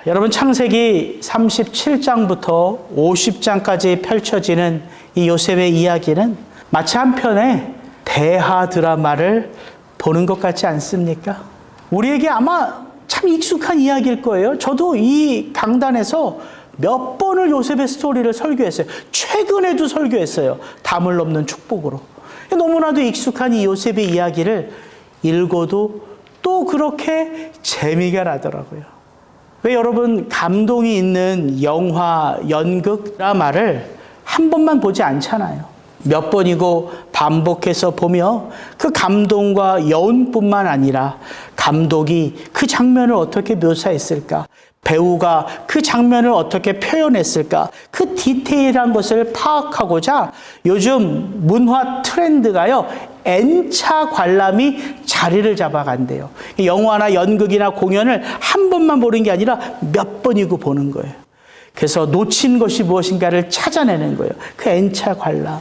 여러분 창세기 37장부터 50장까지 펼쳐지는 이 요셉의 이야기는 마치 한 편의 대하 드라마를 보는 것 같지 않습니까? 우리에게 아마 참 익숙한 이야기일 거예요. 저도 이 강단에서 몇 번을 요셉의 스토리를 설교했어요. 최근에도 설교했어요. 담을 넘는 축복으로. 너무나도 익숙한 이 요셉의 이야기를 읽어도 또 그렇게 재미가 나더라고요. 왜 여러분 감동이 있는 영화, 연극, 드라마를 한 번만 보지 않잖아요. 몇 번이고 반복해서 보며 그 감동과 여운뿐만 아니라 감독이 그 장면을 어떻게 묘사했을까? 배우가 그 장면을 어떻게 표현했을까? 그 디테일한 것을 파악하고자 요즘 문화 트렌드가요, N차 관람이 자리를 잡아간대요. 영화나 연극이나 공연을 한 번만 보는 게 아니라 몇 번이고 보는 거예요. 그래서 놓친 것이 무엇인가를 찾아내는 거예요. 그 N차 관람.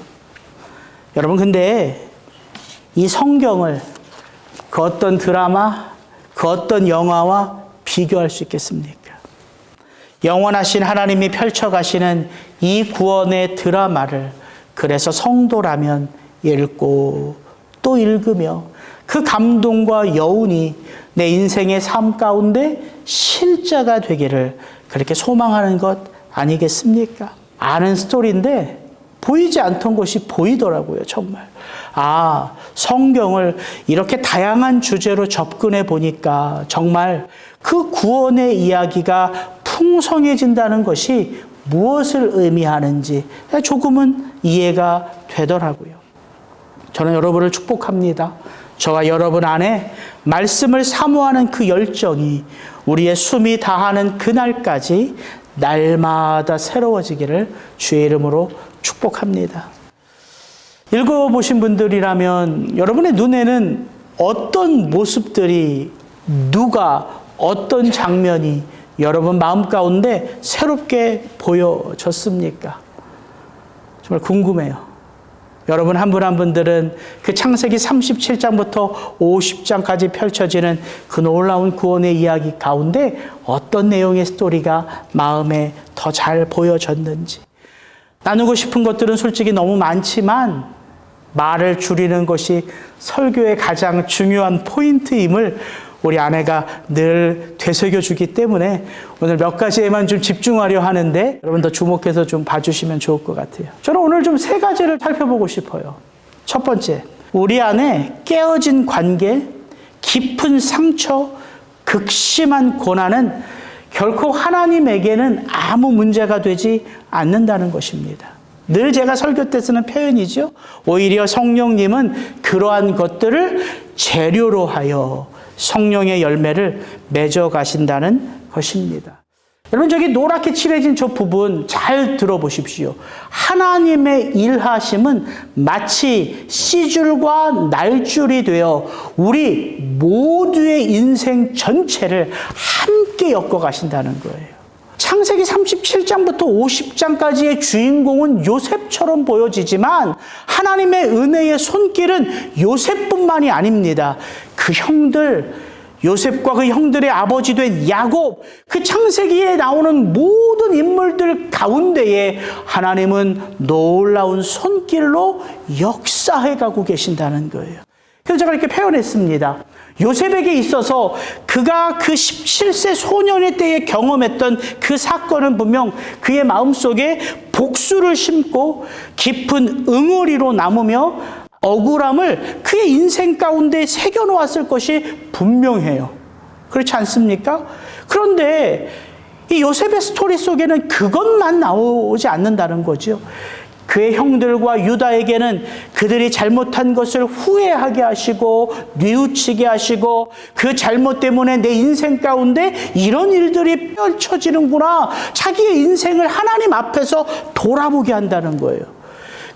여러분, 근데 이 성경을 그 어떤 드라마, 그 어떤 영화와 비교할 수 있겠습니까? 영원하신 하나님이 펼쳐가시는 이 구원의 드라마를 그래서 성도라면 읽고 또 읽으며 그 감동과 여운이 내 인생의 삶 가운데 실제가 되기를 그렇게 소망하는 것 아니겠습니까? 아는 스토리인데 보이지 않던 것이 보이더라고요, 정말. 아, 성경을 이렇게 다양한 주제로 접근해 보니까 정말 그 구원의 이야기가 풍성해진다는 것이 무엇을 의미하는지 조금은 이해가 되더라고요. 저는 여러분을 축복합니다. 저와 여러분 안에 말씀을 사모하는 그 열정이 우리의 숨이 다하는 그날까지 날마다 새로워지기를 주의 이름으로 축복합니다. 읽어보신 분들이라면 여러분의 눈에는 어떤 모습들이, 누가, 어떤 장면이 여러분 마음 가운데 새롭게 보여졌습니까? 정말 궁금해요. 여러분 한 분 한 분들은 그 창세기 37장부터 50장까지 펼쳐지는 그 놀라운 구원의 이야기 가운데 어떤 내용의 스토리가 마음에 더 잘 보여졌는지. 나누고 싶은 것들은 솔직히 너무 많지만 말을 줄이는 것이 설교의 가장 중요한 포인트임을 우리 아내가 늘 되새겨주기 때문에 오늘 몇 가지에만 좀 집중하려 하는데 여러분 더 주목해서 좀 봐주시면 좋을 것 같아요. 저는 오늘 좀 세 가지를 살펴보고 싶어요. 첫 번째, 우리 안에 깨어진 관계, 깊은 상처, 극심한 고난은 결코 하나님에게는 아무 문제가 되지 않는다는 것입니다. 늘 제가 설교 때 쓰는 표현이죠. 오히려 성령님은 그러한 것들을 재료로 하여 성령의 열매를 맺어 가신다는 것입니다. 여러분, 저기 노랗게 칠해진 저 부분 잘 들어보십시오. 하나님의 일하심은 마치 씨줄과 날줄이 되어 우리 모두의 인생 전체를 함께 엮어 가신다는 거예요. 창세기 37장부터 50장까지의 주인공은 요셉처럼 보여지지만 하나님의 은혜의 손길은 요셉뿐만이 아닙니다. 그 형들, 요셉과 그 형들의 아버지 된 야곱, 그 창세기에 나오는 모든 인물들 가운데에 하나님은 놀라운 손길로 역사해 가고 계신다는 거예요. 그래서 제가 이렇게 표현했습니다. 요셉에게 있어서 그가 그 17세 소년의 때에 경험했던 그 사건은 분명 그의 마음속에 복수를 심고 깊은 응어리로 남으며 억울함을 그의 인생 가운데 새겨놓았을 것이 분명해요. 그렇지 않습니까? 그런데 이 요셉의 스토리 속에는 그것만 나오지 않는다는 거죠. 그의 형들과 유다에게는 그들이 잘못한 것을 후회하게 하시고 뉘우치게 하시고 그 잘못 때문에 내 인생 가운데 이런 일들이 펼쳐지는구나. 자기의 인생을 하나님 앞에서 돌아보게 한다는 거예요.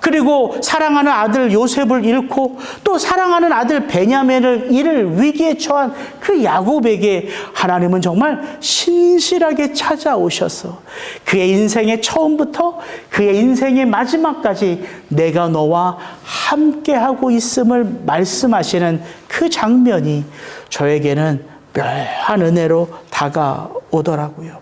그리고 사랑하는 아들 요셉을 잃고 또 사랑하는 아들 베냐민을 잃을 위기에 처한 그 야곱에게 하나님은 정말 신실하게 찾아오셔서 그의 인생의 처음부터 그의 인생의 마지막까지 내가 너와 함께하고 있음을 말씀하시는 그 장면이 저에게는 묘한 은혜로 다가오더라고요.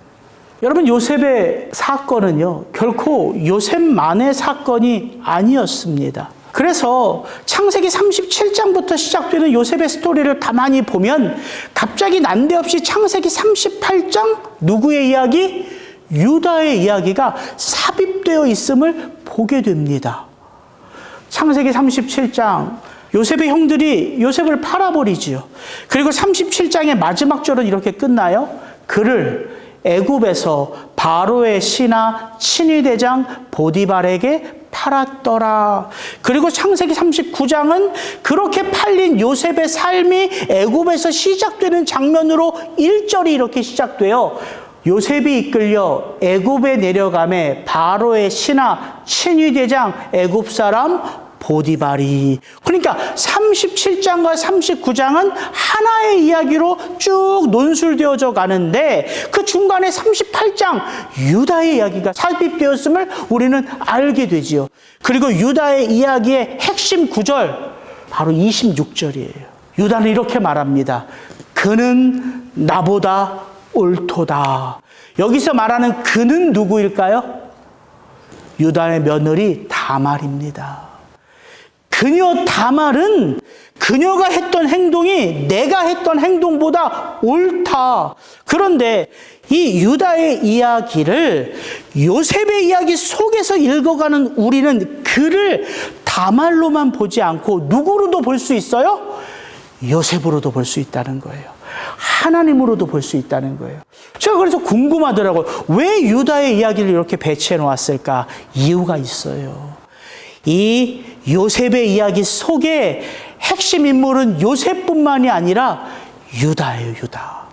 여러분, 요셉의 사건은요, 결코 요셉만의 사건이 아니었습니다. 그래서 창세기 37장부터 시작되는 요셉의 스토리를 가만히 보면 갑자기 난데없이 창세기 38장 누구의 이야기? 유다의 이야기가 삽입되어 있음을 보게 됩니다. 창세기 37장 요셉의 형들이 요셉을 팔아버리지요. 그리고 37장의 마지막 절은 이렇게 끝나요. 그를 애굽에서 바로의 신하 친위대장 보디발에게 팔았더라. 그리고 창세기 39장은 그렇게 팔린 요셉의 삶이 애굽에서 시작되는 장면으로 1절이 이렇게 시작돼요. 요셉이 이끌려 애굽에 내려가매 바로의 신하 친위대장 애굽 사람 보디발이. 그러니까 37장과 39장은 하나의 이야기로 쭉 논술되어져 가는데 그 중간에 38장 유다의 이야기가 삽입되었음을 우리는 알게 되지요. 그리고 유다의 이야기의 핵심 구절 바로 26절이에요. 유다는 이렇게 말합니다. 그는 나보다 옳도다. 여기서 말하는 그는 누구일까요? 유다의 며느리 다말입니다. 그녀 다말은 그녀가 했던 행동이 내가 했던 행동보다 옳다. 그런데 이 유다의 이야기를 요셉의 이야기 속에서 읽어가는 우리는 그를 다말로만 보지 않고 누구로도 볼 수 있어요? 요셉으로도 볼 수 있다는 거예요. 하나님으로도 볼 수 있다는 거예요. 제가 그래서 궁금하더라고요. 왜 유다의 이야기를 이렇게 배치해 놓았을까? 이유가 있어요. 이 요셉의 이야기 속에 핵심 인물은 요셉뿐만이 아니라 유다예요, 유다.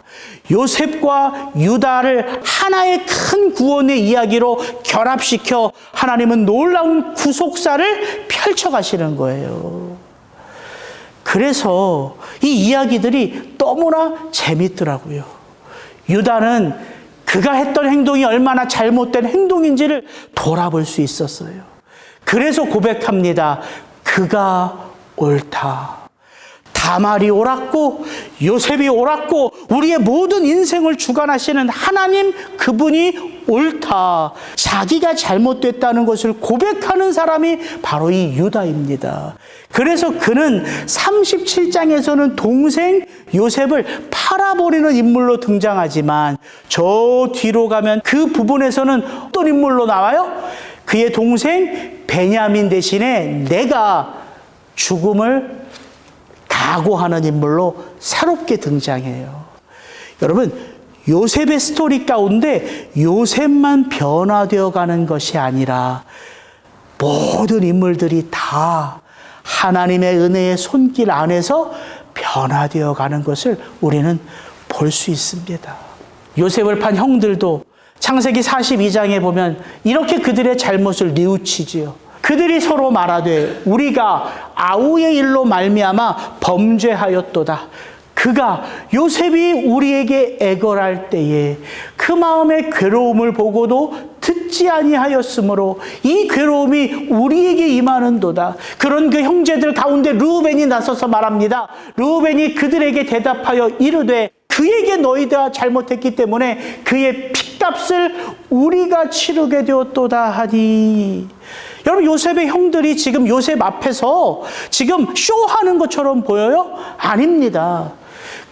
요셉과 유다를 하나의 큰 구원의 이야기로 결합시켜 하나님은 놀라운 구속사를 펼쳐가시는 거예요. 그래서 이 이야기들이 너무나 재밌더라고요. 유다는 그가 했던 행동이 얼마나 잘못된 행동인지를 돌아볼 수 있었어요. 그래서 고백합니다. 그가 옳다. 다말이 옳았고 요셉이 옳았고 우리의 모든 인생을 주관하시는 하나님 그분이 옳다. 자기가 잘못됐다는 것을 고백하는 사람이 바로 이 유다입니다. 그래서 그는 37장에서는 동생 요셉을 팔아버리는 인물로 등장하지만 저 뒤로 가면 그 부분에서는 어떤 인물로 나와요? 그의 동생 베냐민 대신에 내가 죽음을 각오하는 인물로 새롭게 등장해요. 여러분, 요셉의 스토리 가운데 요셉만 변화되어 가는 것이 아니라 모든 인물들이 다 하나님의 은혜의 손길 안에서 변화되어 가는 것을 우리는 볼 수 있습니다. 요셉을 판 형들도 창세기 42장에 보면 이렇게 그들의 잘못을 뉘우치지요. 그들이 서로 말하되 우리가 아우의 일로 말미암아 범죄하였도다. 그가 요셉이 우리에게 애걸할 때에 그 마음의 괴로움을 보고도 듣지 아니하였으므로 이 괴로움이 우리에게 임하는도다. 그런 그 형제들 가운데 르우벤이 나서서 말합니다. 르우벤이 그들에게 대답하여 이르되 그에게 너희가 잘못했기 때문에 그의 핏값을 우리가 치르게 되었도다 하니. 여러분, 요셉의 형들이 지금 요셉 앞에서 지금 쇼하는 것처럼 보여요? 아닙니다.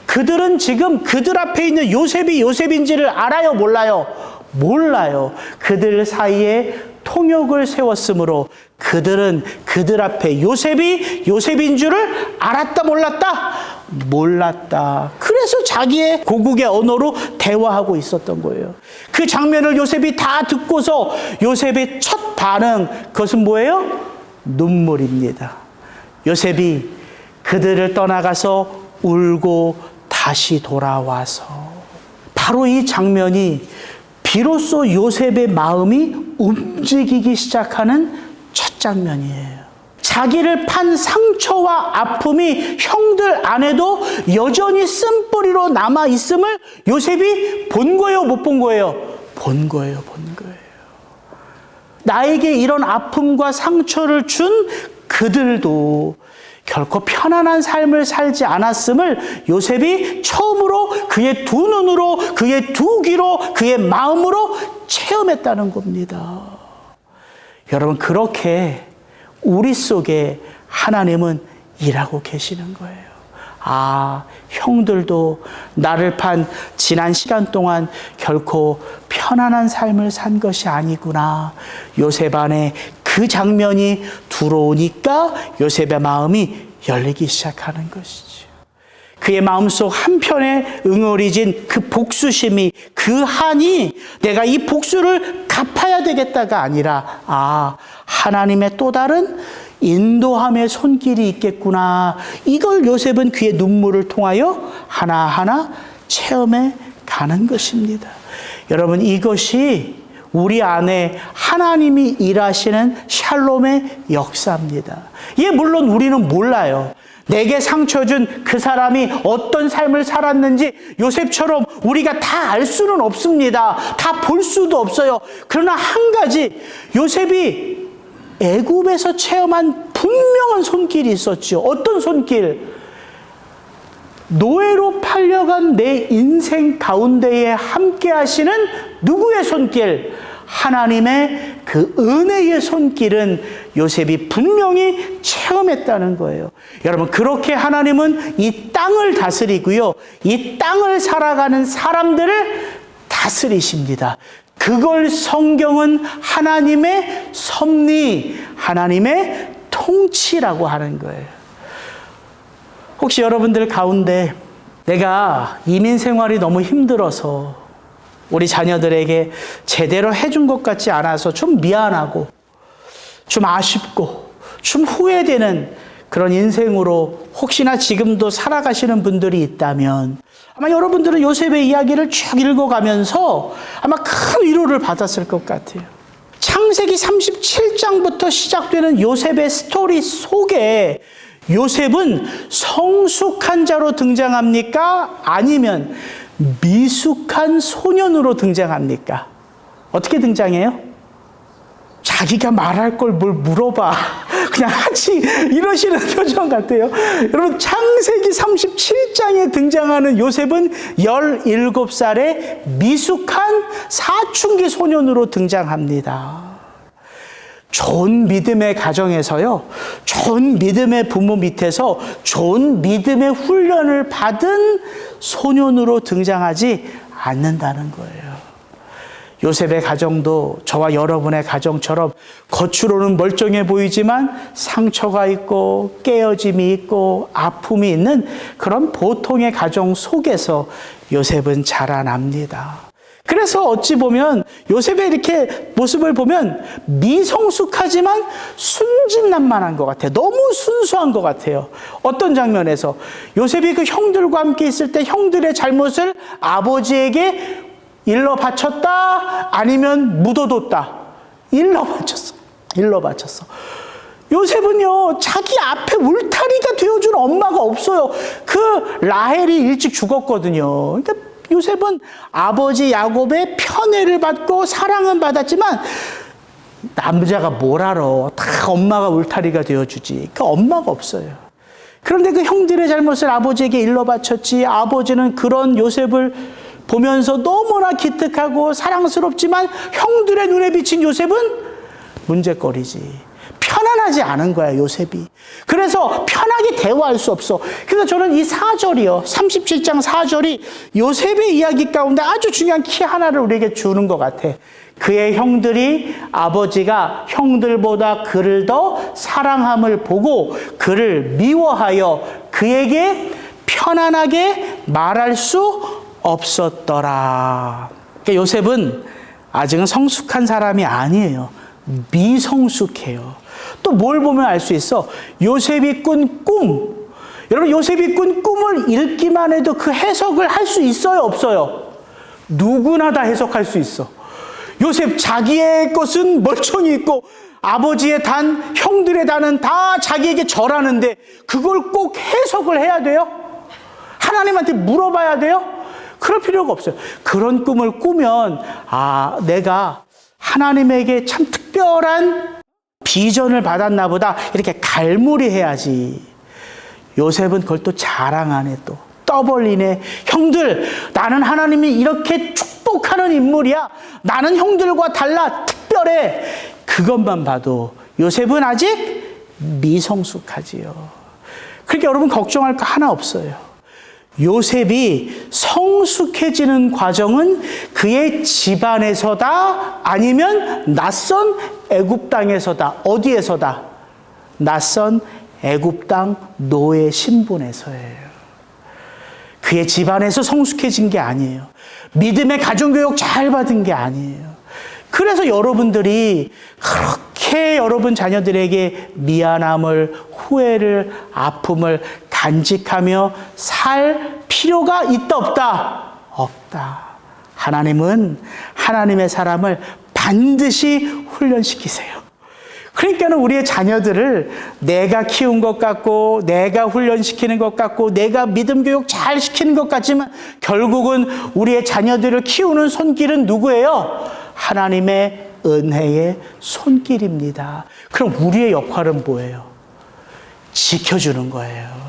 그들은 지금 그들 앞에 있는 요셉이 요셉인지를 알아요? 몰라요? 몰라요. 그들 사이에 통역을 세웠으므로 그들은 그들 앞에 요셉이 요셉인 줄을 알았다 몰랐다? 몰랐다. 그래서 자기의 고국의 언어로 대화하고 있었던 거예요. 그 장면을 요셉이 다 듣고서 요셉의 첫 반응, 그것은 뭐예요? 눈물입니다. 요셉이 그들을 떠나가서 울고 다시 돌아와서 바로 이 장면이 비로소 요셉의 마음이 움직이기 시작하는 첫 장면이에요. 자기를 판 상처와 아픔이 형들 안에도 여전히 쓴뿌리로 남아있음을 요셉이 본 거예요, 못 본 거예요? 본 거예요, 본 거예요. 나에게 이런 아픔과 상처를 준 그들도 결코 편안한 삶을 살지 않았음을 요셉이 처음으로 그의 두 눈으로, 그의 두 귀로, 그의 마음으로 체험했다는 겁니다. 여러분, 그렇게 우리 속에 하나님은 일하고 계시는 거예요. 아, 형들도 나를 판 지난 시간 동안 결코 편안한 삶을 산 것이 아니구나. 요셉 안에 그 장면이 들어오니까 요셉의 마음이 열리기 시작하는 것이죠. 그의 마음속 한편에 응어리진 그 복수심이, 그 한이 내가 이 복수를 갚아야 되겠다가 아니라, 아, 하나님의 또 다른 인도함의 손길이 있겠구나. 이걸 요셉은 그의 눈물을 통하여 하나하나 체험해 가는 것입니다. 여러분, 이것이 우리 안에 하나님이 일하시는 샬롬의 역사입니다. 예, 물론 우리는 몰라요. 내게 상처 준 그 사람이 어떤 삶을 살았는지 요셉처럼 우리가 다 알 수는 없습니다. 다 볼 수도 없어요. 그러나 한 가지, 요셉이 애굽에서 체험한 분명한 손길이 있었죠. 어떤 손길? 노예로 팔려간 내 인생 가운데에 함께 하시는 누구의 손길? 하나님의 그 은혜의 손길은 요셉이 분명히 체험했다는 거예요. 여러분, 그렇게 하나님은 이 땅을 다스리고요, 이 땅을 살아가는 사람들을 다스리십니다. 그걸 성경은 하나님의 섭리, 하나님의 통치라고 하는 거예요. 혹시 여러분들 가운데 내가 이민 생활이 너무 힘들어서 우리 자녀들에게 제대로 해준 것 같지 않아서 좀 미안하고 좀 아쉽고 좀 후회되는 그런 인생으로 혹시나 지금도 살아가시는 분들이 있다면 아마 여러분들은 요셉의 이야기를 쭉 읽어가면서 아마 큰 위로를 받았을 것 같아요. 창세기 37장부터 시작되는 요셉의 스토리 속에 요셉은 성숙한 자로 등장합니까? 아니면 미숙한 소년으로 등장합니까? 어떻게 등장해요? 자기가 말할 걸 뭘 물어봐. 그냥 하지. 이러시는 표정 같아요. 여러분, 창세기 37장에 등장하는 요셉은 17살의 미숙한 사춘기 소년으로 등장합니다. 좋은 믿음의 가정에서요, 좋은 믿음의 부모 밑에서 좋은 믿음의 훈련을 받은 소년으로 등장하지 않는다는 거예요. 요셉의 가정도 저와 여러분의 가정처럼 겉으로는 멀쩡해 보이지만 상처가 있고 깨어짐이 있고 아픔이 있는 그런 보통의 가정 속에서 요셉은 자라납니다. 그래서 어찌 보면 요셉의 이렇게 모습을 보면 미성숙하지만 순진난만한 것 같아요. 너무 순수한 것 같아요. 어떤 장면에서 요셉이 그 형들과 함께 있을 때 형들의 잘못을 아버지에게 일러 바쳤다? 아니면 묻어뒀다? 일러 바쳤어. 요셉은요, 자기 앞에 울타리가 되어준 엄마가 없어요. 그 라헬이 일찍 죽었거든요. 그러니까 요셉은 아버지 야곱의 편애를 받고 사랑은 받았지만 남자가 뭘 알아. 다 엄마가 울타리가 되어주지. 그 엄마가 없어요. 그런데 그 형들의 잘못을 아버지에게 일러 바쳤지. 아버지는 그런 요셉을 보면서 너무나 기특하고 사랑스럽지만 형들의 눈에 비친 요셉은 문제거리지. 편안하지 않은 거야, 요셉이. 그래서 편하게 대화할 수 없어. 그래서 저는 이 4절이요. 37장 4절이 요셉의 이야기 가운데 아주 중요한 키 하나를 우리에게 주는 것 같아. 그의 형들이 아버지가 형들보다 그를 더 사랑함을 보고 그를 미워하여 그에게 편안하게 말할 수 없었더라. 그러니까 요셉은 아직은 성숙한 사람이 아니에요. 미성숙해요. 또 뭘 보면 알 수 있어? 요셉이 꾼 꿈. 여러분, 요셉이 꾼 꿈을 읽기만 해도 그 해석을 할 수 있어요, 없어요? 누구나 다 해석할 수 있어. 요셉 자기의 것은 멀쩡히 있고 아버지의 단, 형들의 단은 다 자기에게 절하는데 그걸 꼭 해석을 해야 돼요? 하나님한테 물어봐야 돼요? 그럴 필요가 없어요. 그런 꿈을 꾸면 아, 내가 하나님에게 참 특별한 비전을 받았나 보다 이렇게 갈무리해야지. 요셉은 그걸 또 자랑하네, 또 떠벌리네. 형들, 나는 하나님이 이렇게 축복하는 인물이야. 나는 형들과 달라, 특별해. 그것만 봐도 요셉은 아직 미성숙하지요. 그러니까 여러분 걱정할 거 하나 없어요. 요셉이 성숙해지는 과정은 그의 집안에서다, 아니면 낯선 애굽 땅에서다. 어디에서다? 낯선 애굽 땅 노예 신분에서예요. 그의 집안에서 성숙해진 게 아니에요. 믿음의 가정교육 잘 받은 게 아니에요. 그래서 여러분들이 그렇게 여러분 자녀들에게 미안함을, 후회를, 아픔을 간직하며 살 필요가 있다, 없다? 없다. 하나님은 하나님의 사람을 반드시 훈련시키세요. 그러니까는 우리의 자녀들을 내가 키운 것 같고, 내가 훈련시키는 것 같고, 내가 믿음 교육 잘 시키는 것 같지만 결국은 우리의 자녀들을 키우는 손길은 누구예요? 하나님의 은혜의 손길입니다. 그럼 우리의 역할은 뭐예요? 지켜주는 거예요.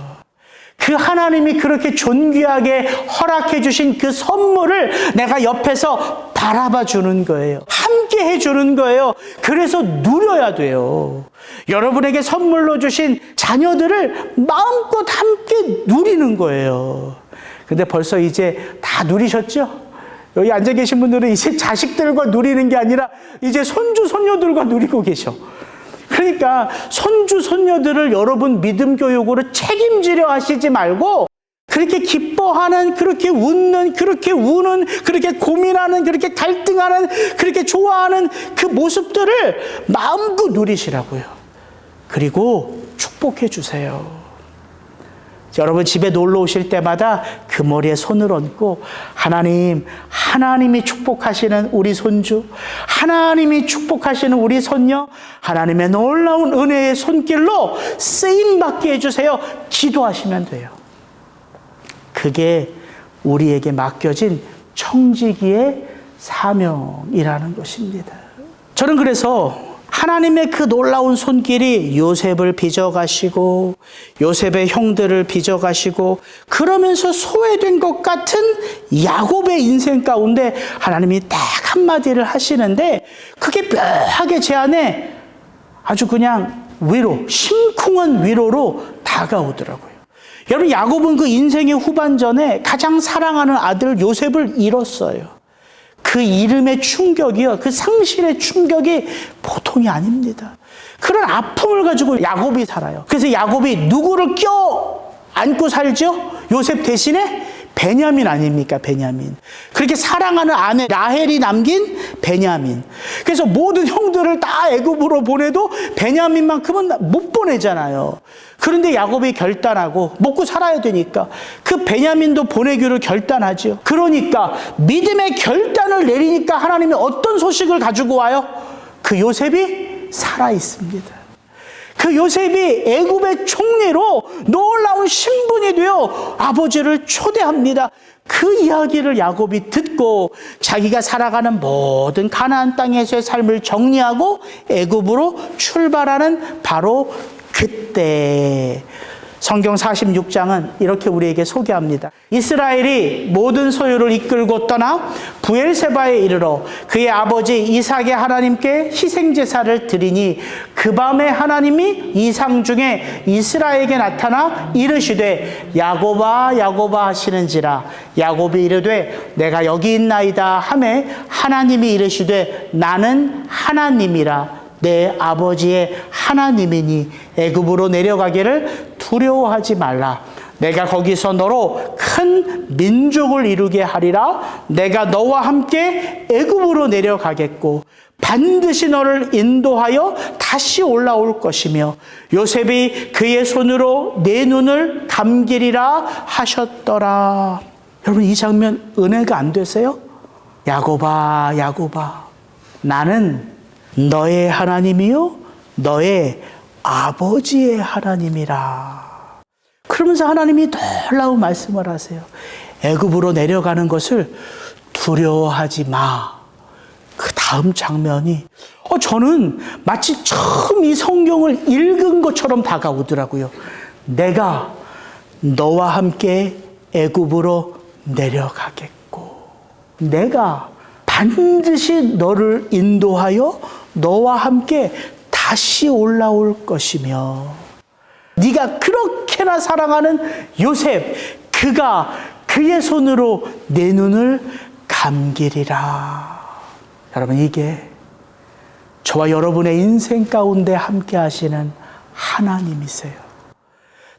그 하나님이 그렇게 존귀하게 허락해 주신 그 선물을 내가 옆에서 바라봐 주는 거예요. 함께 해 주는 거예요. 그래서 누려야 돼요. 여러분에게 선물로 주신 자녀들을 마음껏 함께 누리는 거예요. 근데 벌써 이제 다 누리셨죠? 여기 앉아 계신 분들은 이제 자식들과 누리는 게 아니라 이제 손주, 손녀들과 누리고 계셔. 그러니까 손주, 손녀들을 여러분 믿음 교육으로 책임지려 하시지 말고, 그렇게 기뻐하는, 그렇게 웃는, 그렇게 우는, 그렇게 고민하는, 그렇게 갈등하는, 그렇게 좋아하는 그 모습들을 마음껏 누리시라고요. 그리고 축복해 주세요. 여러분 집에 놀러 오실 때마다 그 머리에 손을 얹고, 하나님이 축복하시는 우리 손주, 하나님이 축복하시는 우리 손녀, 하나님의 놀라운 은혜의 손길로 쓰임받게 해주세요. 기도하시면 돼요. 그게 우리에게 맡겨진 청지기의 사명이라는 것입니다. 저는 그래서 하나님의 그 놀라운 손길이 요셉을 빚어가시고, 요셉의 형들을 빚어가시고, 그러면서 소외된 것 같은 야곱의 인생 가운데 하나님이 딱 한마디를 하시는데, 그게 묘하게 제 안에 아주 그냥 심쿵한 위로로 다가오더라고요. 여러분, 야곱은 그 인생의 후반전에 가장 사랑하는 아들 요셉을 잃었어요. 그 이름의 충격이요, 그 상실의 충격이 보통이 아닙니다. 그런 아픔을 가지고 야곱이 살아요. 그래서 야곱이 누구를 껴안고 살죠? 요셉 대신에 베냐민 아닙니까? 베냐민. 그렇게 사랑하는 아내 라헬이 남긴 베냐민. 그래서 모든 형들을 다 애굽으로 보내도 베냐민만큼은 못 보내잖아요. 그런데 야곱이 결단하고, 먹고 살아야 되니까 그 베냐민도 보내기로 결단하죠. 그러니까 믿음의 결단을 내리니까 하나님이 어떤 소식을 가지고 와요? 그 요셉이 살아 있습니다. 그 요셉이 애굽의 총리로 놀라운 신분이 되어 아버지를 초대합니다. 그 이야기를 야곱이 듣고 자기가 살아가는 모든 가나안 땅에서의 삶을 정리하고 애굽으로 출발하는 바로 그때, 성경 46장은 이렇게 우리에게 소개합니다. 이스라엘이 모든 소유를 이끌고 떠나 브엘세바에 이르러 그의 아버지 이삭의 하나님께 희생제사를 드리니, 그 밤에 하나님이 이상 중에 이스라엘에게 나타나 이르시되 야곱아 야곱아 하시는지라. 야곱이 이르되 내가 여기 있나이다 하매 하나님이 이르시되 나는 하나님이라, 내 아버지의 하나님이니 애굽으로 내려가기를 두려워하지 말라. 내가 거기서 너로 큰 민족을 이루게 하리라. 내가 너와 함께 애굽으로 내려가겠고 반드시 너를 인도하여 다시 올라올 것이며 요셉이 그의 손으로 내 눈을 감기리라 하셨더라. 여러분, 이 장면 은혜가 안 되세요? 야곱아 야곱아, 나는 너의 하나님이요 너의 아버지의 하나님이라. 그러면서 하나님이 놀라운 말씀을 하세요. 애굽으로 내려가는 것을 두려워하지 마. 그 다음 장면이 저는 마치 처음 이 성경을 읽은 것처럼 다가오더라고요. 내가 너와 함께 애굽으로 내려가겠고 내가 반드시 너를 인도하여 너와 함께 다시 올라올 것이며 네가 그렇게나 사랑하는 요셉 그가 그의 손으로 내 눈을 감기리라. 여러분 이게 저와 여러분의 인생 가운데 함께 하시는 하나님이세요.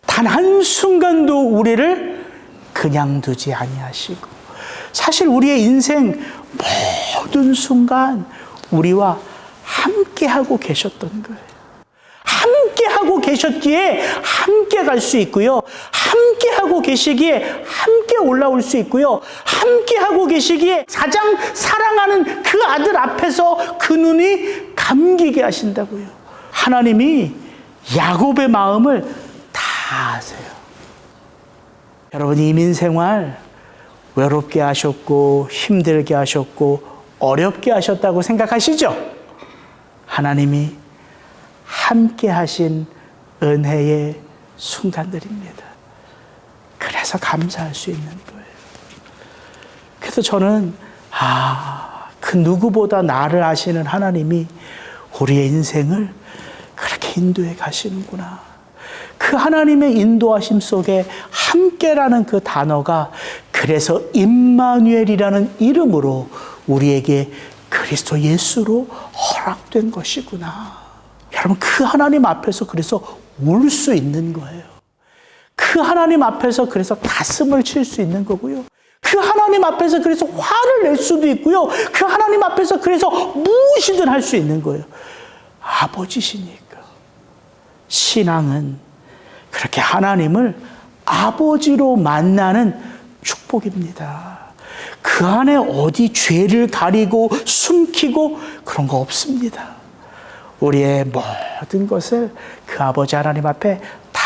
단 한순간도 우리를 그냥 두지 아니하시고 사실 우리의 인생 모든 순간 우리와 함께하고 계셨던 거예요. 함께하고 계셨기에 함께 갈 수 있고요. 함께하고 계시기에 함께 올라올 수 있고요. 함께하고 계시기에 가장 사랑하는 그 아들 앞에서 그 눈이 감기게 하신다고요. 하나님이 야곱의 마음을 다 아세요. 여러분 이민생활 외롭게 하셨고 힘들게 하셨고 어렵게 하셨다고 생각하시죠? 하나님이 함께 하신 은혜의 순간들입니다. 그래서 감사할 수 있는 거예요. 그래서 저는 그 누구보다 나를 아시는 하나님이 우리의 인생을 그렇게 인도해 가시는구나. 그 하나님의 인도하심 속에 함께라는 그 단어가 그래서 임마누엘이라는 이름으로 우리에게 그리스도 예수로 허락된 것이구나. 여러분 그 하나님 앞에서 그래서 울 수 있는 거예요. 그 하나님 앞에서 그래서 가슴을 칠 수 있는 거고요. 그 하나님 앞에서 그래서 화를 낼 수도 있고요. 그 하나님 앞에서 그래서 무엇이든 할 수 있는 거예요. 아버지시니까. 신앙은 그렇게 하나님을 아버지로 만나는 축복입니다. 그 안에 어디 죄를 가리고 숨기고 그런 거 없습니다. 우리의 모든 것을 그 아버지 하나님 앞에 다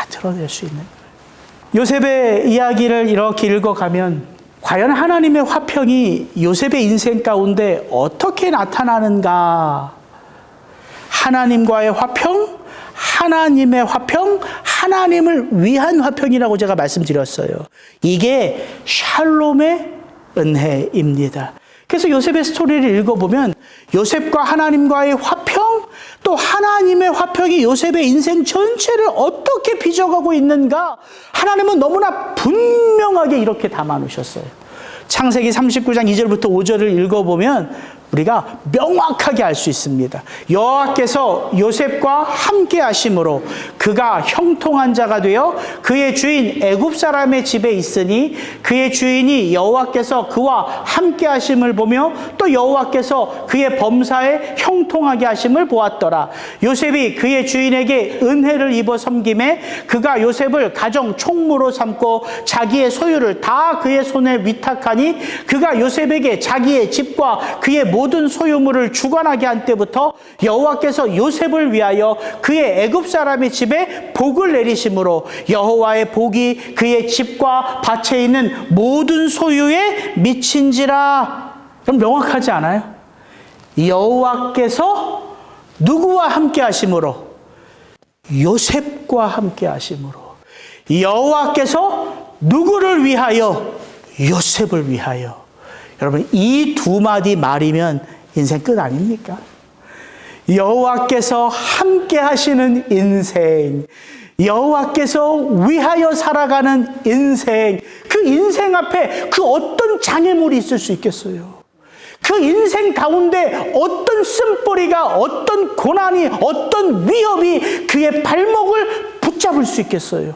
드러낼 수 있는 거예요. 요셉의 이야기를 이렇게 읽어가면 과연 하나님의 화평이 요셉의 인생 가운데 어떻게 나타나는가? 하나님과의 화평, 하나님의 화평, 하나님을 위한 화평이라고 제가 말씀드렸어요. 이게 샬롬의 은혜입니다. 그래서 요셉의 스토리를 읽어보면 요셉과 하나님과의 화평, 또 하나님의 화평이 요셉의 인생 전체를 어떻게 빚어가고 있는가? 하나님은 너무나 분명하게 이렇게 담아놓으셨어요. 창세기 39장 2절부터 5절을 읽어보면 우리가 명확하게 알 수 있습니다. 여호와께서 요셉과 함께 하심으로 그가 형통한 자가 되어 그의 주인 애굽 사람의 집에 있으니 그의 주인이 여호와께서 그와 함께 하심을 보며 또 여호와께서 그의 범사에 형통하게 하심을 보았더라. 요셉이 그의 주인에게 은혜를 입어 섬김에 그가 요셉을 가정 총무로 삼고 자기의 소유를 다 그의 손에 위탁하니 그가 요셉에게 자기의 집과 그의 모든 소유물을 주관하게 한 때부터 여호와께서 요셉을 위하여 그의 애굽 사람의 집에 복을 내리심으로 여호와의 복이 그의 집과 밭에 있는 모든 소유에 미친지라. 그럼 명확하지 않아요? 여호와께서 누구와 함께 하심으로? 요셉과 함께 하심으로. 여호와께서 누구를 위하여? 요셉을 위하여. 여러분 이 두 마디 말이면 인생 끝 아닙니까? 여호와께서 함께 하시는 인생, 여호와께서 위하여 살아가는 인생, 그 인생 앞에 그 어떤 장애물이 있을 수 있겠어요? 그 인생 가운데 어떤 쓴뿌리가, 어떤 고난이, 어떤 위협이 그의 발목을 붙잡을 수 있겠어요?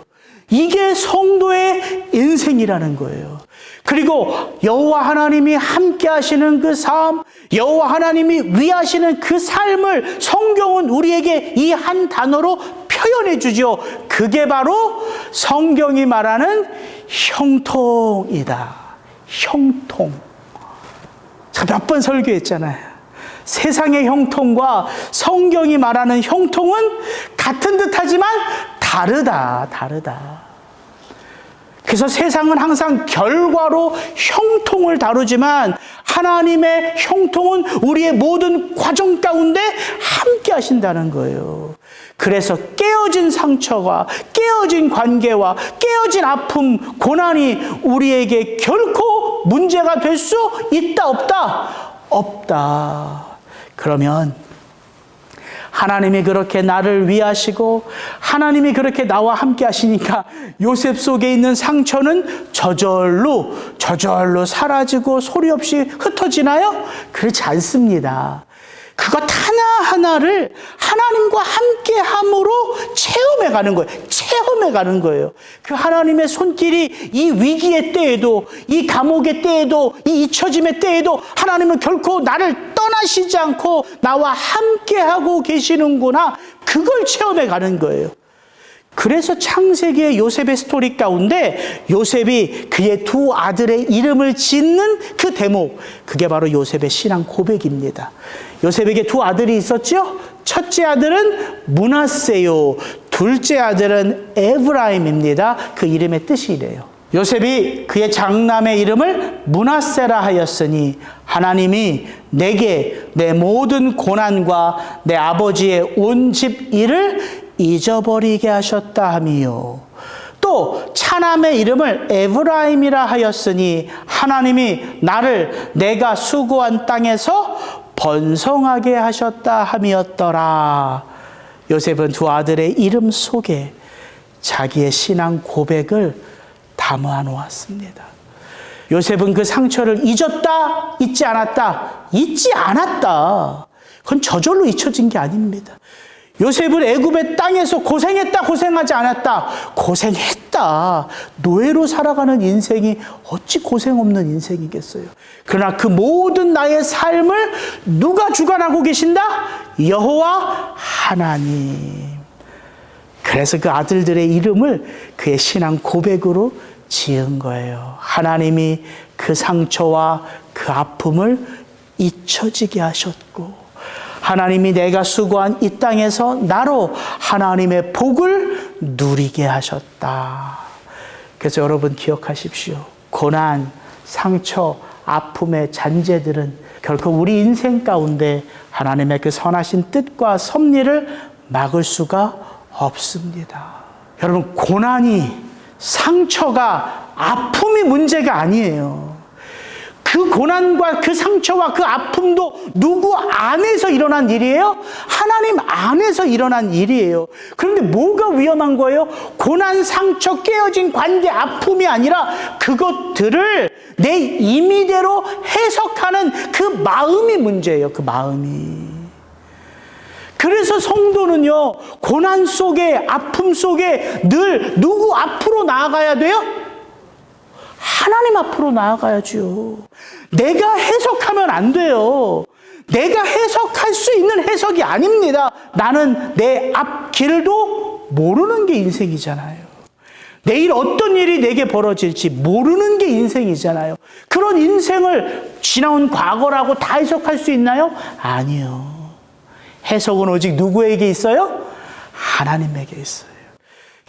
이게 성도의 인생이라는 거예요. 그리고 여호와 하나님이 함께 하시는 그 삶, 여호와 하나님이 위하시는 그 삶을 성경은 우리에게 이 한 단어로 표현해 주죠. 그게 바로 성경이 말하는 형통이다. 형통. 제가 몇 번 설교했잖아요. 세상의 형통과 성경이 말하는 형통은 같은 듯하지만 다르다. 그래서 세상은 항상 결과로 형통을 다루지만 하나님의 형통은 우리의 모든 과정 가운데 함께 하신다는 거예요. 그래서 깨어진 상처와 깨어진 관계와 깨어진 아픔, 고난이 우리에게 결코 문제가 될 수 있다, 없다? 없다. 그러면 하나님이 그렇게 나를 위하시고 하나님이 그렇게 나와 함께 하시니까 요셉 속에 있는 상처는 저절로 사라지고 소리 없이 흩어지나요? 그렇지 않습니다. 그것 하나하나를 하나님과 함께 함으로 체험해 가는 거예요. 체험해 가는 거예요. 그 하나님의 손길이 이 위기의 때에도, 이 감옥의 때에도, 이 잊혀짐의 때에도 하나님은 결코 나를 떠나시지 않고 나와 함께 하고 계시는구나. 그걸 체험해 가는 거예요. 그래서 창세기의 요셉의 스토리 가운데 요셉이 그의 두 아들의 이름을 짓는 그 대목, 그게 바로 요셉의 신앙 고백입니다. 요셉에게 두 아들이 있었죠? 첫째 아들은 므낫세요. 둘째 아들은 에브라임입니다. 그 이름의 뜻이 이래요. 요셉이 그의 장남의 이름을 므낫세라 하였으니 하나님이 내게 내 모든 고난과 내 아버지의 온 집 일을 잊어버리게 하셨다 하미요. 또 차남의 이름을 에브라임이라 하였으니 하나님이 나를 내가 수고한 땅에서 번성하게 하셨다 함이었더라. 요셉은 두 아들의 이름 속에 자기의 신앙 고백을 담아 놓았습니다. 요셉은 그 상처를 잊었다, 잊지 않았다? 잊지 않았다. 그건 저절로 잊혀진 게 아닙니다. 요셉은 애굽의 땅에서 고생했다, 고생하지 않았다? 고생했다. 노예로 살아가는 인생이 어찌 고생 없는 인생이겠어요. 그러나 그 모든 나의 삶을 누가 주관하고 계신다? 여호와 하나님. 그래서 그 아들들의 이름을 그의 신앙 고백으로 지은 거예요. 하나님이 그 상처와 그 아픔을 잊혀지게 하셨고, 하나님이 내가 수고한 이 땅에서 나로 하나님의 복을 누리게 하셨다. 그래서 여러분 기억하십시오. 고난, 상처, 아픔의 잔재들은 결코 우리 인생 가운데 하나님의 그 선하신 뜻과 섭리를 막을 수가 없습니다. 여러분, 고난이, 상처가, 아픔이 문제가 아니에요. 그 고난과 그 상처와 그 아픔도 누구 안에서 일어난 일이에요? 하나님 안에서 일어난 일이에요. 그런데 뭐가 위험한 거예요? 고난, 상처, 깨어진 관계, 아픔이 아니라 그것들을 내 임의대로 해석하는 그 마음이 문제예요. 그 마음이. 그래서 성도는요, 고난 속에, 아픔 속에 늘 누구 앞으로 나아가야 돼요? 하나님 앞으로 나아가야죠. 내가 해석하면 안 돼요. 내가 해석할 수 있는 해석이 아닙니다. 나는 내 앞길도 모르는 게 인생이잖아요. 내일 어떤 일이 내게 벌어질지 모르는 게 인생이잖아요. 그런 인생을 지나온 과거라고 다 해석할 수 있나요? 아니요. 해석은 오직 누구에게 있어요? 하나님에게 있어요.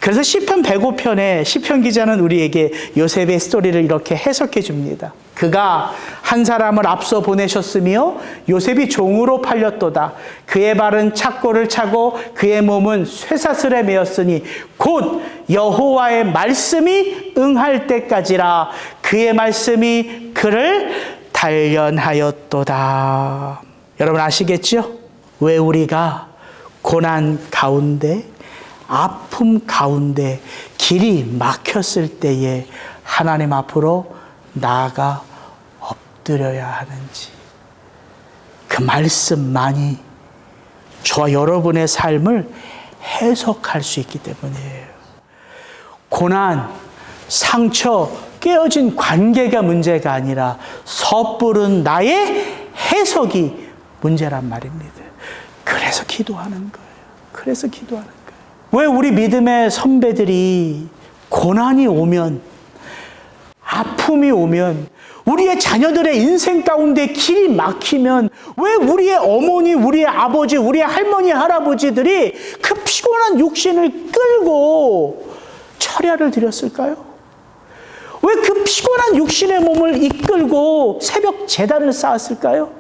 그래서 시편 105편에 시편 기자는 우리에게 요셉의 스토리를 이렇게 해석해 줍니다. 그가 한 사람을 앞서 보내셨으며 요셉이 종으로 팔렸도다. 그의 발은 착고를 차고 그의 몸은 쇠사슬에 매였으니 곧 여호와의 말씀이 응할 때까지라. 그의 말씀이 그를 단련하였도다. 여러분 아시겠죠? 왜 우리가 고난 가운데, 아픔 가운데 길이 막혔을 때에 하나님 앞으로 나아가 엎드려야 하는지, 그 말씀만이 저와 여러분의 삶을 해석할 수 있기 때문이에요. 고난, 상처, 깨어진 관계가 문제가 아니라 섣부른 나의 해석이 문제란 말입니다. 그래서 기도하는 거예요. 그래서 기도하는 거예요. 왜 우리 믿음의 선배들이 고난이 오면, 아픔이 오면, 우리의 자녀들의 인생 가운데 길이 막히면 왜 우리의 어머니, 우리의 아버지, 우리의 할머니, 할아버지들이 그 피곤한 육신을 끌고 철야를 드렸을까요? 왜 그 피곤한 육신의 몸을 이끌고 새벽 제단을 쌓았을까요?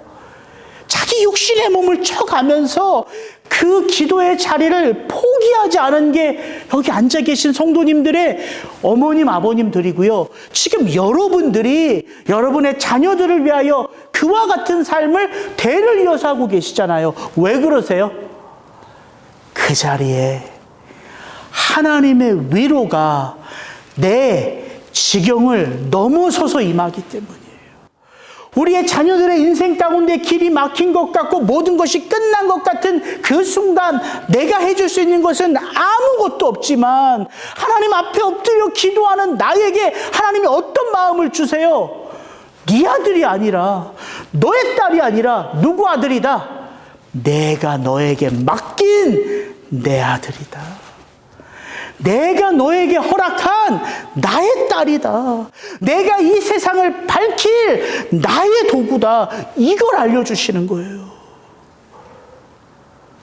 자기 육신의 몸을 쳐가면서 그 기도의 자리를 포기하지 않은 게 여기 앉아 계신 성도님들의 어머님, 아버님들이고요. 지금 여러분들이 여러분의 자녀들을 위하여 그와 같은 삶을 대를 이어서 하고 계시잖아요. 왜 그러세요? 그 자리에 하나님의 위로가 내 지경을 넘어서서 임하기 때문이에요. 우리의 자녀들의 인생 가운데 길이 막힌 것 같고 모든 것이 끝난 것 같은 그 순간 내가 해줄 수 있는 것은 아무것도 없지만 하나님 앞에 엎드려 기도하는 나에게 하나님이 어떤 마음을 주세요? 네 아들이 아니라, 너의 딸이 아니라 누구 아들이다? 내가 너에게 맡긴 내 아들이다. 내가 너에게 허락한 나의 딸이다. 내가 이 세상을 밝힐 나의 도구다. 이걸 알려주시는 거예요.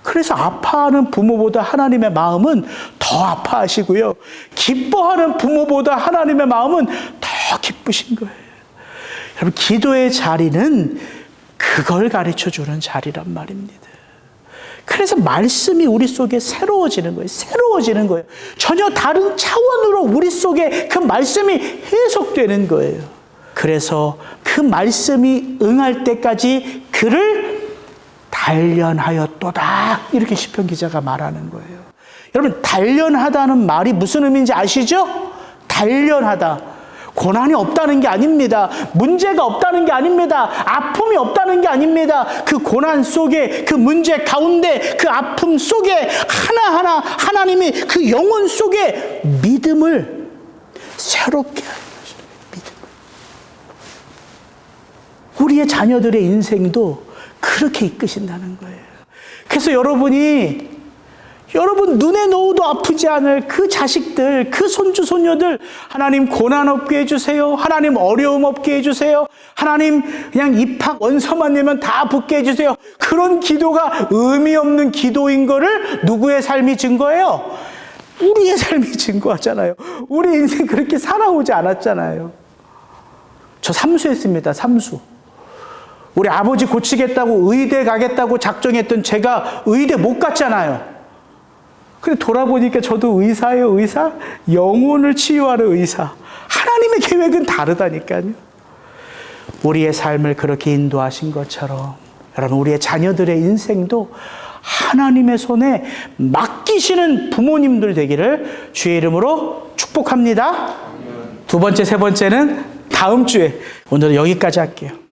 그래서 아파하는 부모보다 하나님의 마음은 더 아파하시고요. 기뻐하는 부모보다 하나님의 마음은 더 기쁘신 거예요. 여러분, 기도의 자리는 그걸 가르쳐주는 자리란 말입니다. 그래서 말씀이 우리 속에 새로워지는 거예요. 새로워지는 거예요. 전혀 다른 차원으로 우리 속에 그 말씀이 해석되는 거예요. 그래서 그 말씀이 응할 때까지 그를 단련하였도다. 이렇게 시편 기자가 말하는 거예요. 여러분, 단련하다는 말이 무슨 의미인지 아시죠? 단련하다. 고난이 없다는 게 아닙니다. 문제가 없다는 게 아닙니다. 아픔이 없다는 게 아닙니다. 그 고난 속에, 그 문제 가운데, 그 아픔 속에 하나하나 하나님이 그 영혼 속에 믿음을 새롭게 하는 것입니다. 믿음을. 우리의 자녀들의 인생도 그렇게 이끄신다는 거예요. 그래서 여러분 눈에 넣어도 아프지 않을 그 자식들, 그 손주, 손녀들 하나님 고난 없게 해주세요. 하나님 어려움 없게 해주세요. 하나님 그냥 입학 원서만 내면 다 붙게 해주세요. 그런 기도가 의미 없는 기도인 거를 누구의 삶이 증거해요? 우리의 삶이 증거하잖아요. 우리 인생 그렇게 살아오지 않았잖아요. 저 삼수했습니다. 삼수. 우리 아버지 고치겠다고 의대 가겠다고 작정했던 제가 의대 못 갔잖아요. 근데 돌아보니까 저도 의사예요, 의사? 영혼을 치유하는 의사. 하나님의 계획은 다르다니까요. 우리의 삶을 그렇게 인도하신 것처럼 여러분, 우리의 자녀들의 인생도 하나님의 손에 맡기시는 부모님들 되기를 주의 이름으로 축복합니다. 두 번째, 세 번째는 다음 주에, 오늘은 여기까지 할게요.